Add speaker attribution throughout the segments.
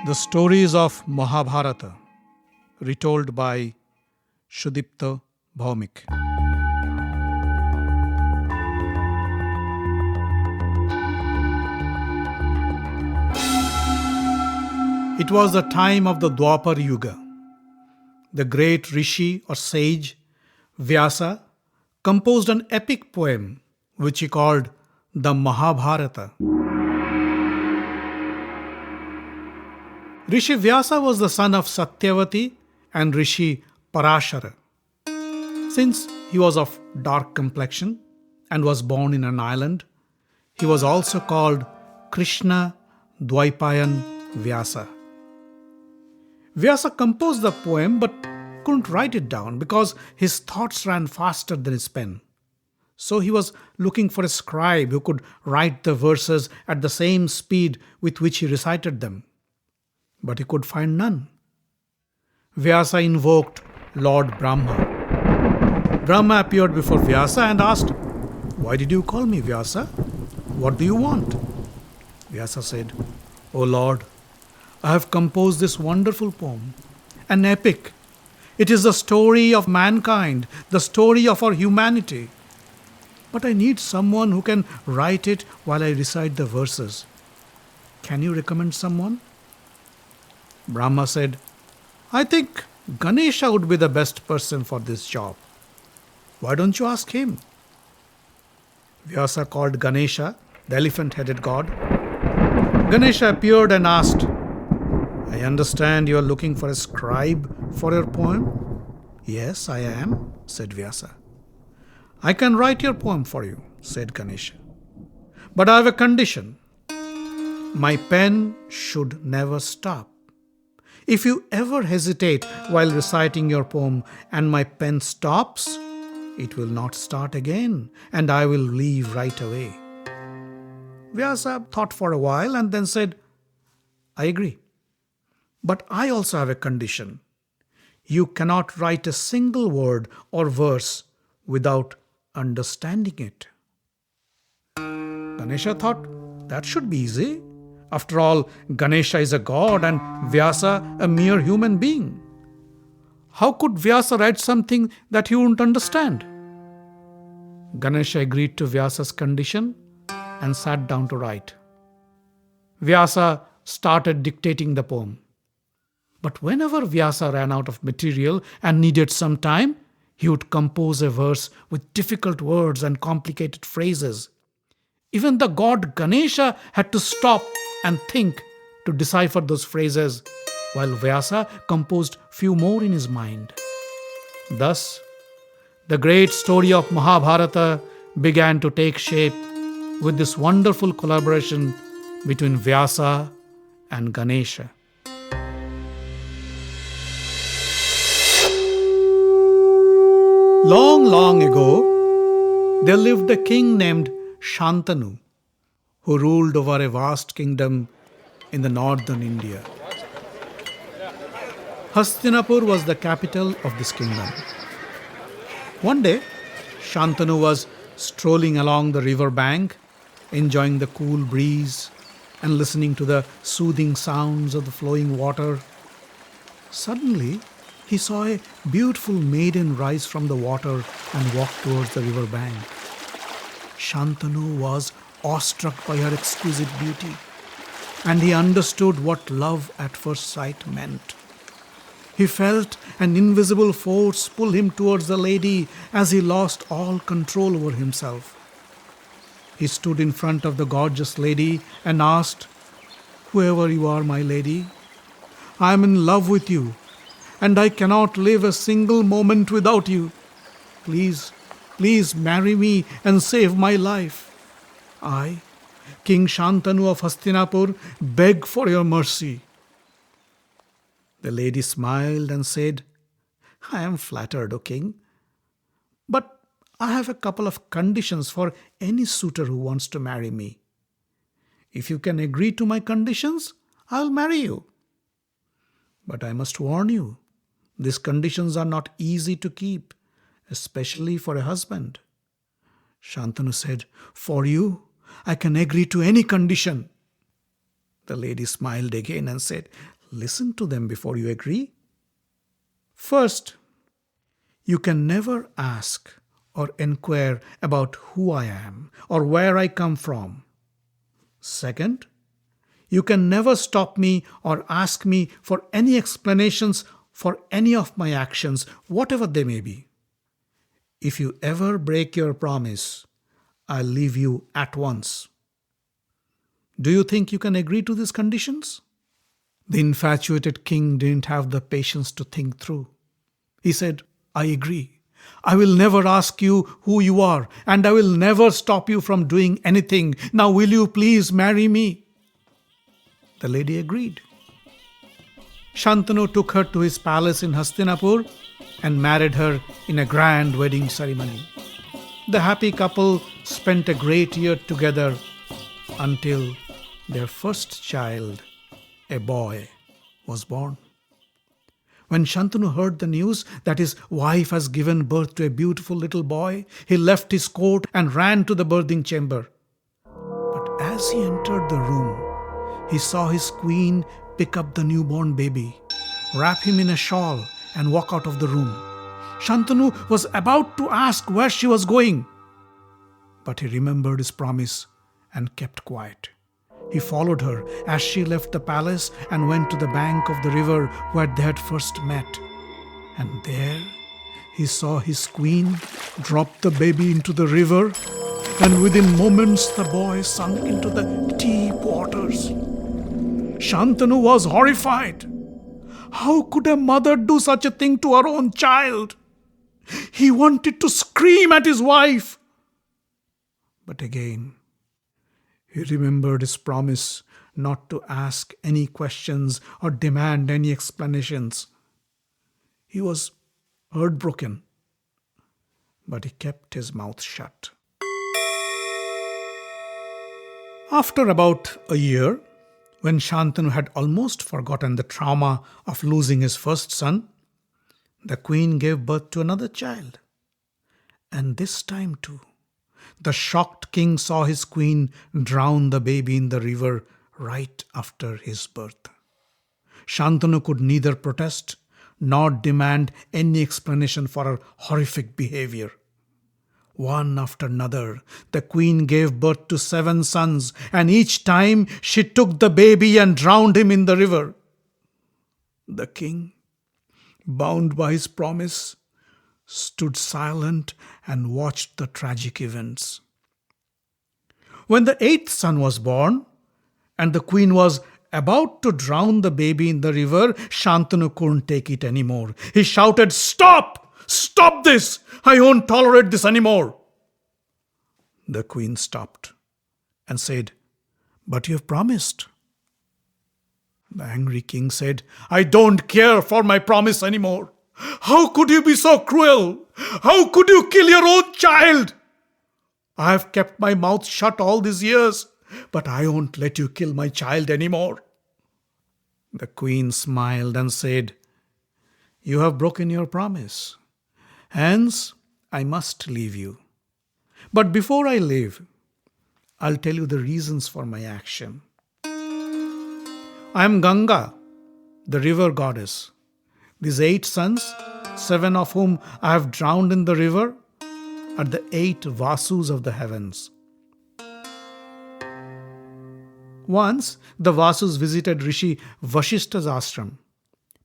Speaker 1: The stories of Mahabharata, retold by Sudipta Bhaumik. It was the time of the Dwapar Yuga. The great rishi or sage Vyasa composed an epic poem which he called the Mahabharata. Rishi Vyasa was the son of Satyavati and Rishi Parashara. Since he was of dark complexion and was born in an island, he was also called Krishna Dwaipayan Vyasa. Vyasa composed the poem but couldn't write it down because his thoughts ran faster than his pen. So he was looking for a scribe who could write the verses at the same speed with which he recited them. But he could find none. Vyasa invoked Lord Brahma. Brahma appeared before Vyasa and asked, "Why did you call me, Vyasa? What do you want?" Vyasa said, "O Lord, I have composed this wonderful poem, an epic. It is the story of mankind, the story of our humanity. But I need someone who can write it while I recite the verses. Can you recommend someone?" Brahma said, "I think Ganesha would be the best person for this job. Why don't you ask him?" Vyasa called Ganesha, the elephant-headed god. Ganesha appeared and asked, "I understand you are looking for a scribe for your poem?" "Yes, I am," said Vyasa. "I can write your poem for you," said Ganesha. "But I have a condition. My pen should never stop. If you ever hesitate while reciting your poem and my pen stops, it will not start again and I will leave right away." Vyasa thought for a while and then said, "I agree. But I also have a condition. You cannot write a single word or verse without understanding it." Ganesha thought that should be easy. After all, Ganesha is a god and Vyasa a mere human being. How could Vyasa write something that he wouldn't understand? Ganesha agreed to Vyasa's condition and sat down to write. Vyasa started dictating the poem. But whenever Vyasa ran out of material and needed some time, he would compose a verse with difficult words and complicated phrases. Even the god Ganesha had to stop and think to decipher those phrases, while Vyasa composed few more in his mind. Thus, the great story of Mahabharata began to take shape with this wonderful collaboration between Vyasa and Ganesha. Long, long ago, there lived a king named Shantanu, who ruled over a vast kingdom in the northern India. Hastinapur was the capital of this kingdom. One day, Shantanu was strolling along the river bank, enjoying the cool breeze and listening to the soothing sounds of the flowing water. Suddenly, he saw a beautiful maiden rise from the water and walk towards the river bank. Shantanu was awestruck by her exquisite beauty, and he understood what love at first sight meant. He felt an invisible force pull him towards the lady as he lost all control over himself. He stood in front of the gorgeous lady and asked, "Whoever you are, my lady, I am in love with you, and I cannot live a single moment without you. Please, please marry me and save my life. I, King Shantanu of Hastinapur, beg for your mercy." The lady smiled and said, "I am flattered, O king, but I have a couple of conditions for any suitor who wants to marry me. If you can agree to my conditions, I will marry you. But I must warn you, these conditions are not easy to keep, especially for a husband." Shantanu said, "For you, I can agree to any condition." The lady smiled again and said, "Listen to them before you agree. First, you can never ask or inquire about who I am or where I come from. Second, you can never stop me or ask me for any explanations for any of my actions, whatever they may be. If you ever break your promise, I'll leave you at once. Do you think you can agree to these conditions?" The infatuated king didn't have the patience to think through. He said, "I agree. I will never ask you who you are, and I will never stop you from doing anything. Now will you please marry me?" The lady agreed. Shantanu took her to his palace in Hastinapur and married her in a grand wedding ceremony. The happy couple spent a great year together until their first child, a boy, was born. When Shantanu heard the news that his wife has given birth to a beautiful little boy, he left his court and ran to the birthing chamber. But as he entered the room, he saw his queen pick up the newborn baby, wrap him in a shawl, and walk out of the room. Shantanu was about to ask where she was going, but he remembered his promise and kept quiet. He followed her as she left the palace and went to the bank of the river where they had first met. And there he saw his queen drop the baby into the river, and within moments the boy sunk into the deep waters. Shantanu was horrified. How could a mother do such a thing to her own child? He wanted to scream at his wife. But again, he remembered his promise not to ask any questions or demand any explanations. He was heartbroken, but he kept his mouth shut. After about a year, when Shantanu had almost forgotten the trauma of losing his first son, the queen gave birth to another child. And this time too, the shocked king saw his queen drown the baby in the river right after his birth. Shantanu could neither protest nor demand any explanation for her horrific behavior. One after another, the queen gave birth to 7 sons, and each time she took the baby and drowned him in the river. The king, bound by his promise, stood silent and watched the tragic events. When the 8th son was born, and the queen was about to drown the baby in the river, Shantanu couldn't take it anymore. He shouted, "Stop! Stop this! I won't tolerate this anymore!" The queen stopped and said, "But you have promised." The angry king said, "I don't care for my promise anymore. How could you be so cruel? How could you kill your own child? I have kept my mouth shut all these years, but I won't let you kill my child anymore." The queen smiled and said, "You have broken your promise. Hence, I must leave you. But before I leave, I'll tell you the reasons for my action. I am Ganga, the river goddess. These 8 sons, 7 of whom I have drowned in the river, are the 8 Vasus of the heavens. Once, the Vasus visited Rishi Vashishta's ashram.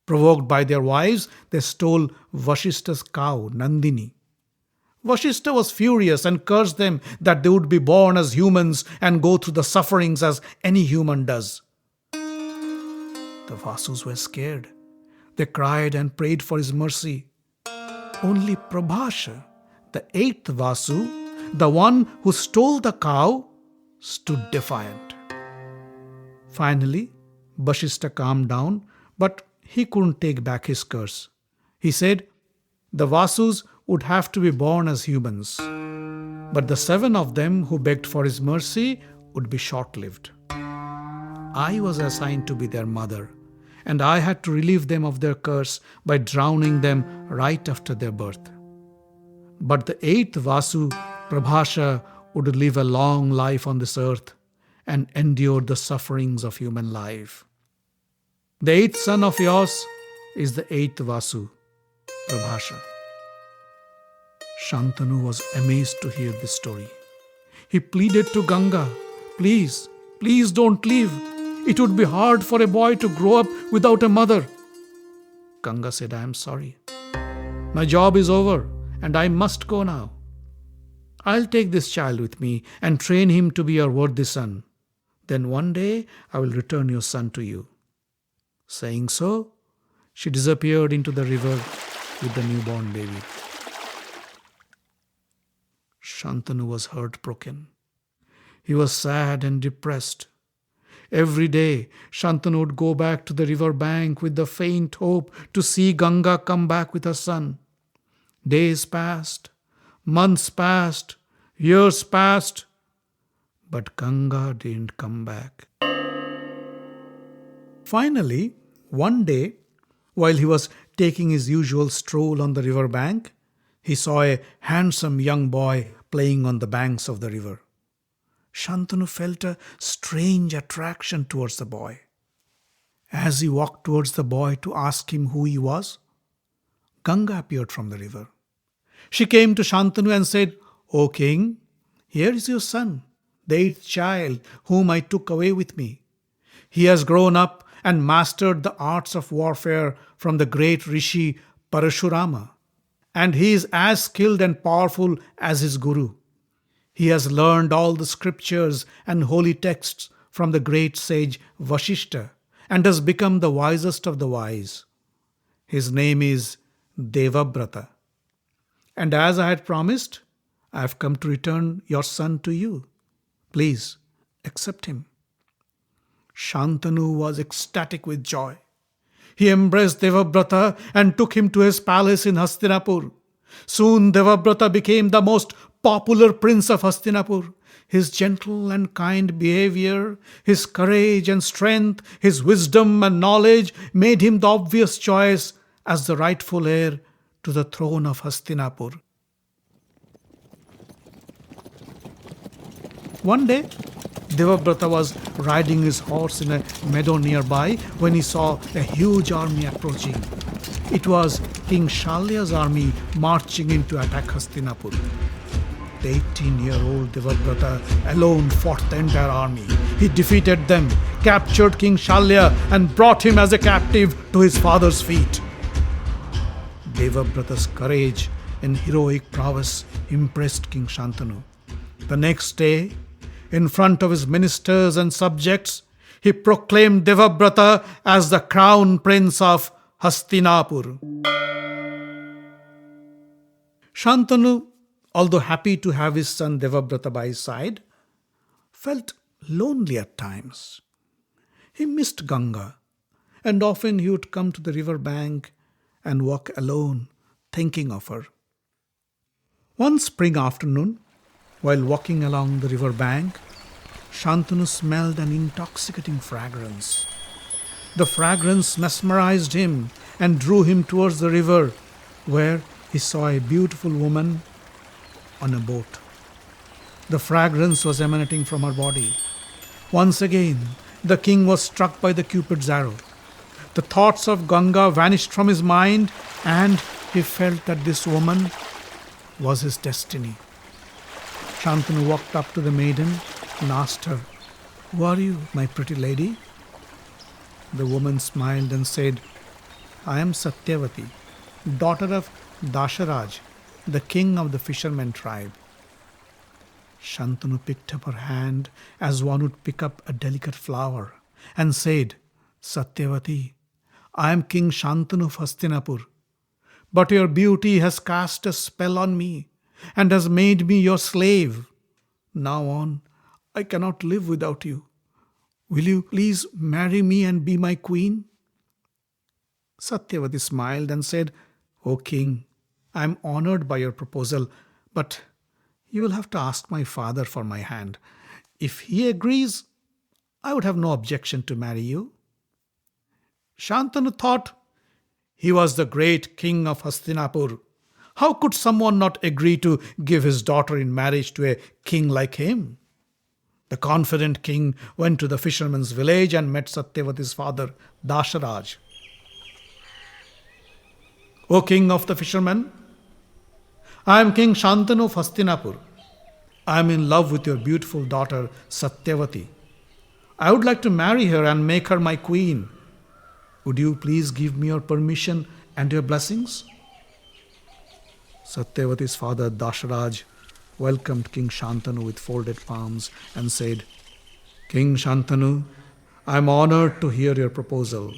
Speaker 1: Provoked by their wives, they stole Vashishta's cow, Nandini. Vashishta was furious and cursed them that they would be born as humans and go through the sufferings as any human does. The Vasus were scared. They cried and prayed for his mercy. Only Prabhasha, the 8th Vasu, the one who stole the cow, stood defiant. Finally, Vashishta calmed down, but he couldn't take back his curse. He said, the Vasus would have to be born as humans, but the 7 of them who begged for his mercy would be short-lived. I was assigned to be their mother, and I had to relieve them of their curse by drowning them right after their birth. But the 8th Vasu, Prabhasha, would live a long life on this earth, and endured the sufferings of human life. The eighth son of yours is the eighth Vasu, Prabhasha. Shantanu was amazed to hear this story. He pleaded to Ganga, please, please don't leave. It would be hard for a boy to grow up without a mother. Ganga said, I am sorry. My job is over and I must go now. I'll take this child with me and train him to be your worthy son. Then one day I will return your son to you. Saying so, she disappeared into the river with the newborn baby. Shantanu was heartbroken. He was sad and depressed. Every day, Shantanu would go back to the river bank with the faint hope to see Ganga come back with her son. Days passed, months passed, years passed, but Ganga didn't come back. Finally, one day, while he was taking his usual stroll on the river bank, he saw a handsome young boy playing on the banks of the river. Shantanu felt a strange attraction towards the boy. As he walked towards the boy to ask him who he was, Ganga appeared from the river. She came to Shantanu and said, O king, here is your son, the eighth child whom I took away with me. He has grown up and mastered the arts of warfare from the great Rishi Parashurama, and he is as skilled and powerful as his guru. He has learned all the scriptures and holy texts from the great sage Vashishta and has become the wisest of the wise. His name is Devabrata. And as I had promised, I have come to return your son to you. Please accept him. Shantanu was ecstatic with joy. He embraced Devabrata and took him to his palace in Hastinapur. Soon Devabrata became the most popular prince of Hastinapur. His gentle and kind behavior, his courage and strength, his wisdom and knowledge made him the obvious choice as the rightful heir to the throne of Hastinapur. One day, Devabrata was riding his horse in a meadow nearby when he saw a huge army approaching. It was King Shalya's army marching in to attack Hastinapur. The 18-year-old Devabrata alone fought the entire army. He defeated them, captured King Shalya and brought him as a captive to his father's feet. Devabrata's courage and heroic prowess impressed King Shantanu. The next day, in front of his ministers and subjects, he proclaimed Devabrata as the crown prince of Hastinapur. Shantanu, although happy to have his son Devabrata by his side, felt lonely at times. He missed Ganga, and often he would come to the river bank and walk alone, thinking of her. One spring afternoon, while walking along the river bank, Shantanu smelled an intoxicating fragrance. The fragrance mesmerized him and drew him towards the river, where he saw a beautiful woman on a boat. The fragrance was emanating from her body. Once again, the king was struck by the Cupid's arrow. The thoughts of Ganga vanished from his mind, and he felt that this woman was his destiny. Shantanu walked up to the maiden and asked her, "Who are you, my pretty lady?" The woman smiled and said, "I am Satyavati, daughter of Dasharaj, the king of the fishermen tribe." Shantanu picked up her hand as one would pick up a delicate flower and said, "Satyavati, I am King Shantanu of Hastinapur, but your beauty has cast a spell on me and has made me your slave. Now on, I cannot live without you. Will you please marry me and be my queen?" Satyavati smiled and said, "O king, I am honored by your proposal, but you will have to ask my father for my hand. If he agrees, I would have no objection to marry you." Shantanu thought, he was the great king of Hastinapur. How could someone not agree to give his daughter in marriage to a king like him? The confident king went to the fisherman's village and met Satyavati's father, Dasharaj. O king of the fishermen, I am King Shantanu of Hastinapur. I am in love with your beautiful daughter Satyavati. I would like to marry her and make her my queen. Would you please give me your permission and your blessings? Satyavati's father Dasharaj welcomed King Shantanu with folded palms and said, King Shantanu, I am honored to hear your proposal.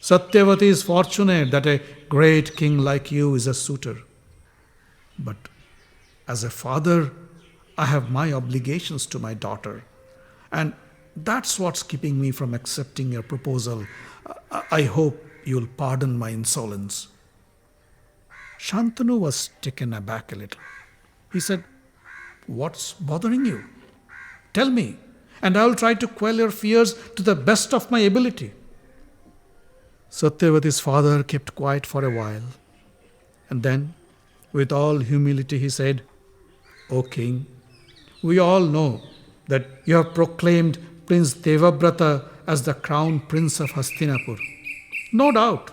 Speaker 1: Satyavati is fortunate that a great king like you is a suitor. But as a father, I have my obligations to my daughter. And that's what's keeping me from accepting your proposal. I hope you'll pardon my insolence. Shantanu was taken aback a little. He said, What's bothering you? Tell me, and I will try to quell your fears to the best of my ability. Satyavati's father kept quiet for a while, and then, with all humility, he said, O king, we all know that you have proclaimed Prince Devabrata as the crown prince of Hastinapur. No doubt,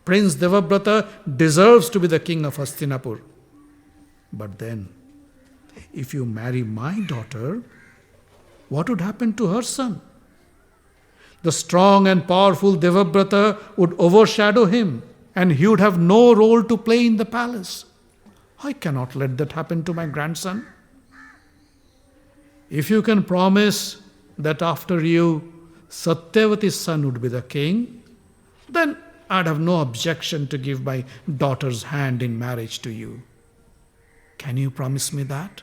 Speaker 1: Prince Devabrata deserves to be the king of Hastinapur. But then, if you marry my daughter, what would happen to her son? The strong and powerful Devabrata would overshadow him, and he would have no role to play in the palace. I cannot let that happen to my grandson. If you can promise that after you, Satyavati's son would be the king, then I'd have no objection to give my daughter's hand in marriage to you. Can you promise me that?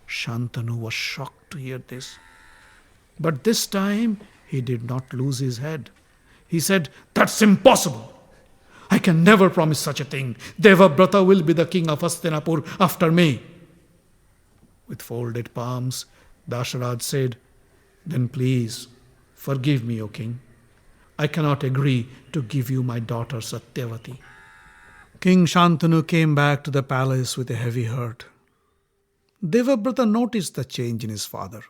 Speaker 1: Shantanu was shocked to hear this. But this time, he did not lose his head. He said, That's impossible. I can never promise such a thing. Devabrata will be the king of Hastinapur after me. With folded palms, Dasharaj said, Then please, forgive me, O king. I cannot agree to give you my daughter Satyavati. King Shantanu came back to the palace with a heavy heart. Devabrata noticed the change in his father.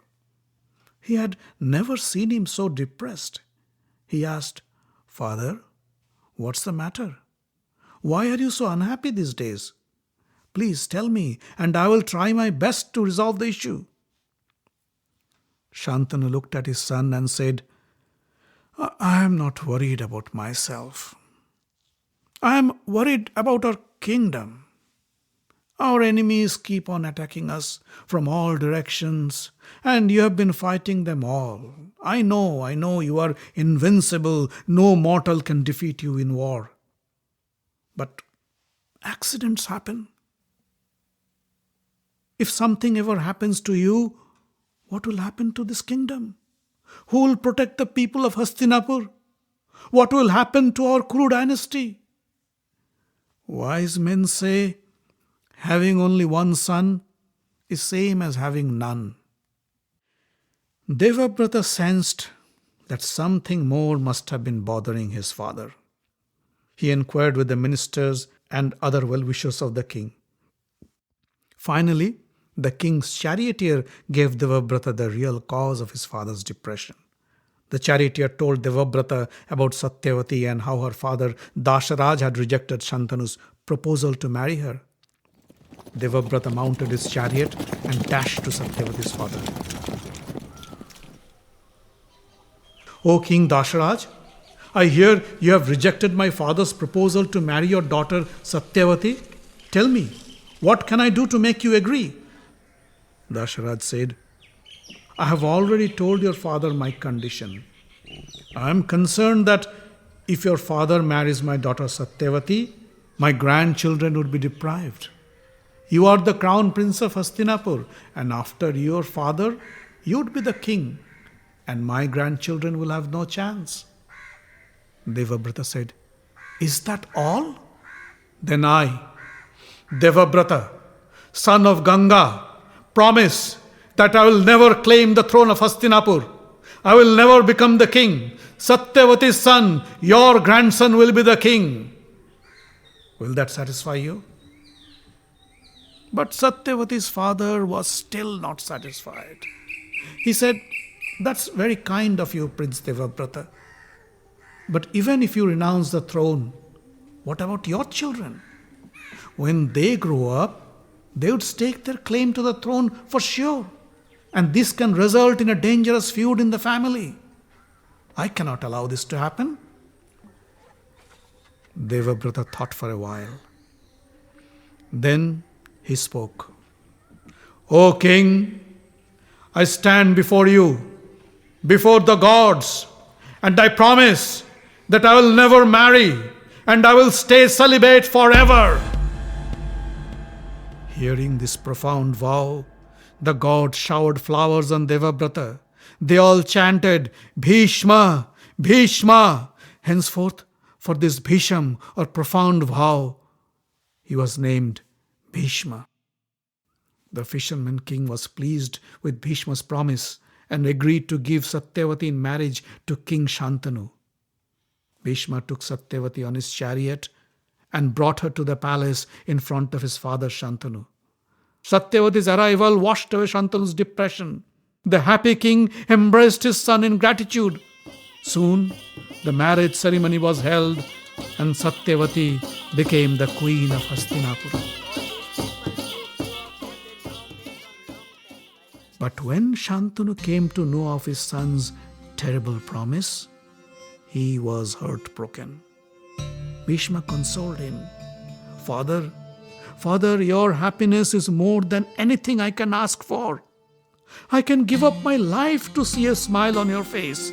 Speaker 1: He had never seen him so depressed. He asked, Father, what's the matter? Why are you so unhappy these days? Please tell me, and I will try my best to resolve the issue. Shantanu looked at his son and said, I am not worried about myself. I am worried about our kingdom. Our enemies keep on attacking us from all directions, and you have been fighting them all. I know you are invincible. No mortal can defeat you in war. But accidents happen. If something ever happens to you, what will happen to this kingdom? Who will protect the people of Hastinapur? What will happen to our Kuru dynasty? Wise men say, having only one son is same as having none. Devabrata sensed that something more must have been bothering his father. He inquired with the ministers and other well-wishers of the king. Finally, the king's charioteer gave Devabrata the real cause of his father's depression. The charioteer told Devabrata about Satyavati and how her father Dasharaj had rejected Shantanu's proposal to marry her. Devabrata mounted his chariot and dashed to Satyavati's father. O King Dasharaj, I hear you have rejected my father's proposal to marry your daughter Satyavati. Tell me, what can I do to make you agree? Dasharaj said, I have already told your father my condition. I am concerned that if your father marries my daughter Satyavati, my grandchildren would be deprived. You are the crown prince of Hastinapur, and after your father, you would be the king, and my grandchildren will have no chance. Devabrata said, Is that all? Then I, Devabrata, son of Ganga, promise that I will never claim the throne of Hastinapur. I will never become the king. Satyavati's son, your grandson, will be the king. Will that satisfy you? But Satyavati's father was still not satisfied. He said, "That's very kind of you, Prince Devabrata. But even if you renounce the throne, what about your children? When they grow up, they would stake their claim to the throne for sure. And this can result in a dangerous feud in the family. I cannot allow this to happen." Devabrata thought for a while. Then he spoke. "O king, I stand before you, before the gods, and I promise that I will never marry and I will stay celibate forever." Hearing this profound vow, the gods showered flowers on Devabrata. They all chanted, "Bhishma, Bhishma." Henceforth, for this Bhisham or profound vow, he was named Bhishma. The fisherman king was pleased with Bhishma's promise and agreed to give Satyavati in marriage to King Shantanu. Bhishma took Satyavati on his chariot and brought her to the palace in front of his father Shantanu. Satyavati's arrival washed away Shantanu's depression. The happy king embraced his son in gratitude. Soon, the marriage ceremony was held and Satyavati became the queen of Hastinapura. But when Shantanu came to know of his son's terrible promise, he was heartbroken. Bhishma consoled him. Father, your happiness is more than anything I can ask for. I can give up my life to see a smile on your face.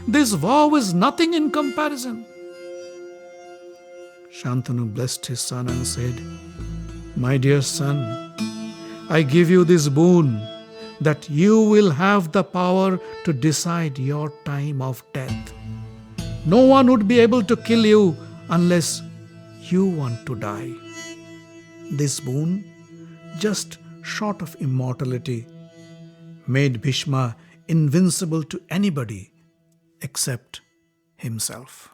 Speaker 1: This vow is nothing in comparison." Shantanu blessed his son and said, "My dear son, I give you this boon that you will have the power to decide your time of death. No one would be able to kill you unless you want to die." This boon, just short of immortality, made Bhishma invincible to anybody except himself.